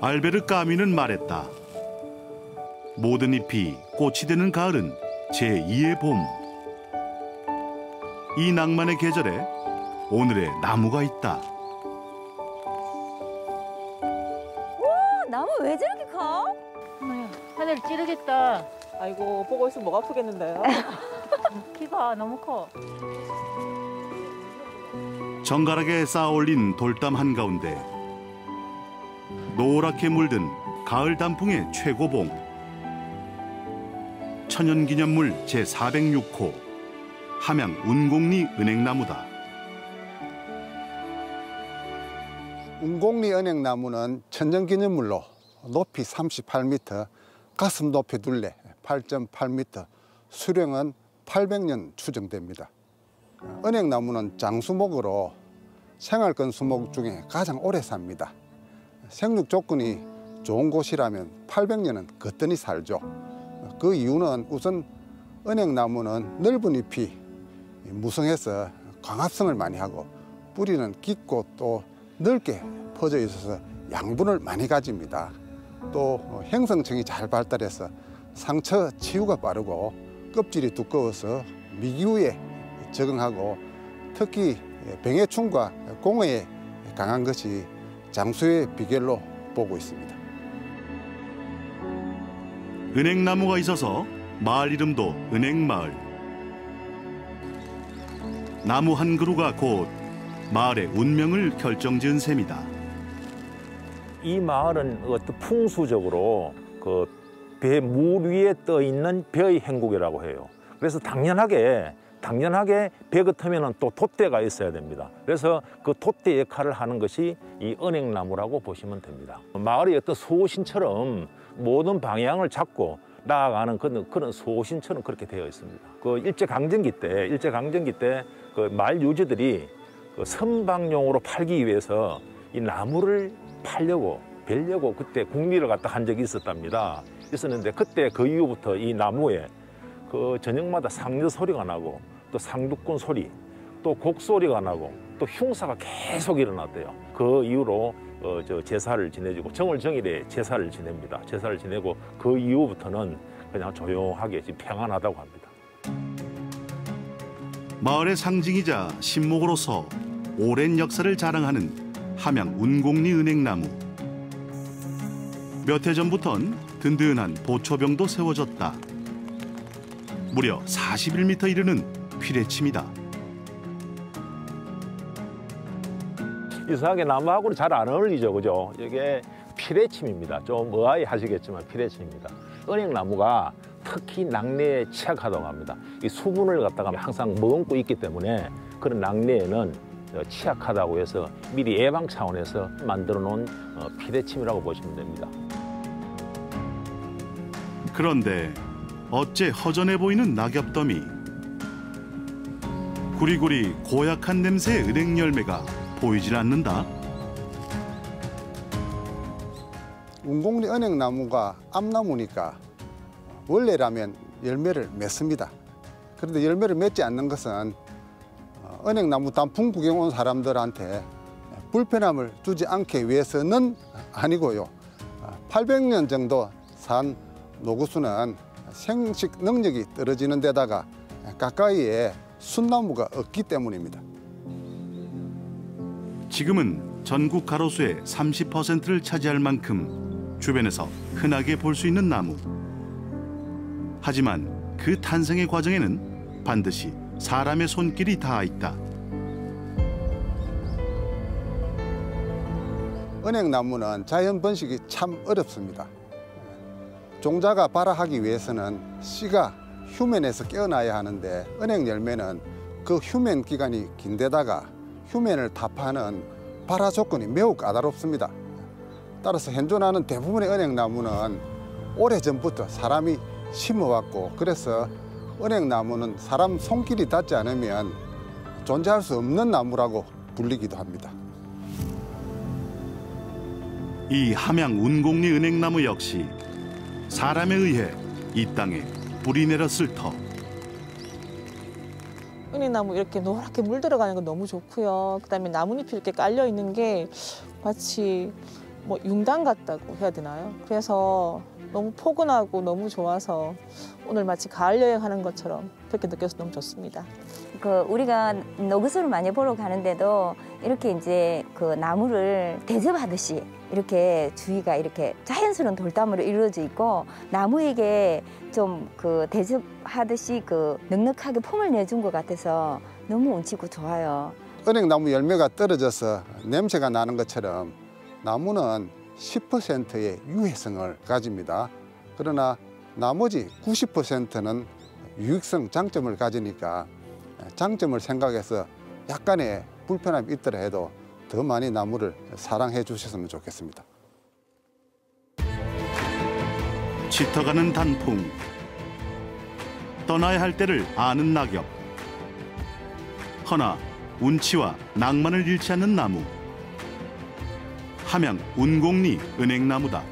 알베르 까뮈는 말했다. 모든 잎이 꽃이 되는 가을은 제2의 봄. 이 낭만의 계절에 오늘의 나무가 있다. 우와, 나무 왜 저렇게 커? 어머야, 하늘 찌르겠다. 아이고, 보고 있으면 목 아프겠는데요. 키가 너무 커. 정갈하게 쌓아올린 돌담 한가운데 노랗게 물든 가을 단풍의 최고봉. 천연기념물 제406호 함양 운곡리 은행나무다. 운곡리 은행나무는 천연기념물로 높이 38m, 가슴 높이 둘레 8.8m, 수령은 800년 추정됩니다. 은행나무는 장수목으로 생활권 수목 중에 가장 오래 삽니다. 생육 조건이 좋은 곳이라면 800년은 거뜬히 살죠. 그 이유는 우선 은행나무는 넓은 잎이 무성해서 광합성을 많이 하고 뿌리는 깊고 또 넓게 퍼져 있어서 양분을 많이 가집니다. 또 행성층이 잘 발달해서 상처 치유가 빠르고 껍질이 두꺼워서 미기후에 적응하고 특히 병해충과 공해에 강한 것이 장수의 비결로 보고 있습니다. 은행나무가 있어서 마을 이름도 은행마을. 나무 한 그루가 곧 마을의 운명을 결정지은 셈이다. 이 마을은 어떤 풍수적으로 그 배 물 위에 떠 있는 벼의 행국이라고 해요. 그래서 당연하게 배 같으면 또 돛대가 있어야 됩니다. 그래서 그 돛대 역할을 하는 것이 이 은행나무라고 보시면 됩니다. 마을의 어떤 수호신처럼 모든 방향을 잡고 나아가는 그런 수호신처럼 그렇게 되어 있습니다. 그 일제강점기 때 그 마을 유지들이 그 선박용으로 팔기 위해서 이 나무를 베려고 그때 국리를 갖다 한 적이 있었는데 그때 그 이후부터 이 나무에 그 저녁마다 상여 소리가 나고 또 상두꾼 소리, 또 곡소리가 나고 또 흉사가 계속 일어났대요. 그 이후로 제사를 지내주고 정월정일에 제사를 지냅니다. 제사를 지내고 그 이후부터는 그냥 조용하게 지금 평안하다고 합니다. 마을의 상징이자 신목으로서 오랜 역사를 자랑하는 함양 운곡리 은행나무. 몇 해 전부턴 든든한 보초병도 세워졌다. 무려 41m 이르는 피레침이다. 이상하게 나무하고는 잘 안 어울리죠, 그죠? 이게 피레침입니다. 좀 의아해 하시겠지만 피레침입니다. 은행나무가 특히 낙뢰에 취약하다고 합니다. 이 수분을 갖다가 항상 머금고 있기 때문에 그런 낙뢰에는 취약하다고 해서 미리 예방 차원에서 만들어 놓은 피레침이라고 보시면 됩니다. 그런데 어째 허전해 보이는 낙엽더미. 구리구리 고약한 냄새의 은행 열매가 보이질 않는다. 운곡리 은행나무가 암나무니까 원래라면 열매를 맺습니다. 그런데 열매를 맺지 않는 것은 은행나무 단풍 구경 온 사람들한테 불편함을 주지 않기 위해서는 아니고요. 800년 정도 산 노구수는 생식 능력이 떨어지는 데다가 가까이에 순나무가 없기 때문입니다. 지금은 전국 가로수의 30%를 차지할 만큼 주변에서 흔하게 볼 수 있는 나무. 하지만 그 탄생의 과정에는 반드시 사람의 손길이 닿아 있다. 은행나무는 자연 번식이 참 어렵습니다. 종자가 발화하기 위해서는 씨가 휴면에서 깨어나야 하는데 은행 열매는 그 휴면 기간이 긴데다가 휴면을 타파하는 발화 조건이 매우 까다롭습니다. 따라서 현존하는 대부분의 은행나무는 오래전부터 사람이 심어왔고 그래서 은행나무는 사람 손길이 닿지 않으면 존재할 수 없는 나무라고 불리기도 합니다. 이 함양 운곡리 은행나무 역시 사람에 의해 이 땅에 뿌리 내렸을 터. 은행나무 이렇게 노랗게 물 들어가는 건 너무 좋고요. 그다음에 나뭇잎이 이렇게 깔려 있는 게 마치 뭐 융단 같다고 해야 되나요? 그래서 너무 포근하고 너무 좋아서 오늘 마치 가을 여행하는 것처럼 그렇게 느껴서 너무 좋습니다. 그 우리가 노구스를 많이 보러 가는데도 이렇게 이제 그 나무를 대접하듯이 이렇게 주위가 이렇게 자연스러운 돌담으로 이루어져 있고 나무에게 좀 그 대접하듯이 그 넉넉하게 폼을 내준 것 같아서 너무 운치고 좋아요. 은행나무 열매가 떨어져서 냄새가 나는 것처럼 나무는 10%의 유해성을 가집니다. 그러나 나머지 90%는 유익성 장점을 가지니까 장점을 생각해서 약간의 불편함이 있더라 해도 더 많이 나무를 사랑해 주셨으면 좋겠습니다. 짙어가는 단풍, 떠나야 할 때를 아는 낙엽, 허나 운치와 낭만을 잃지 않는 나무, 함양 운곡리 은행나무다.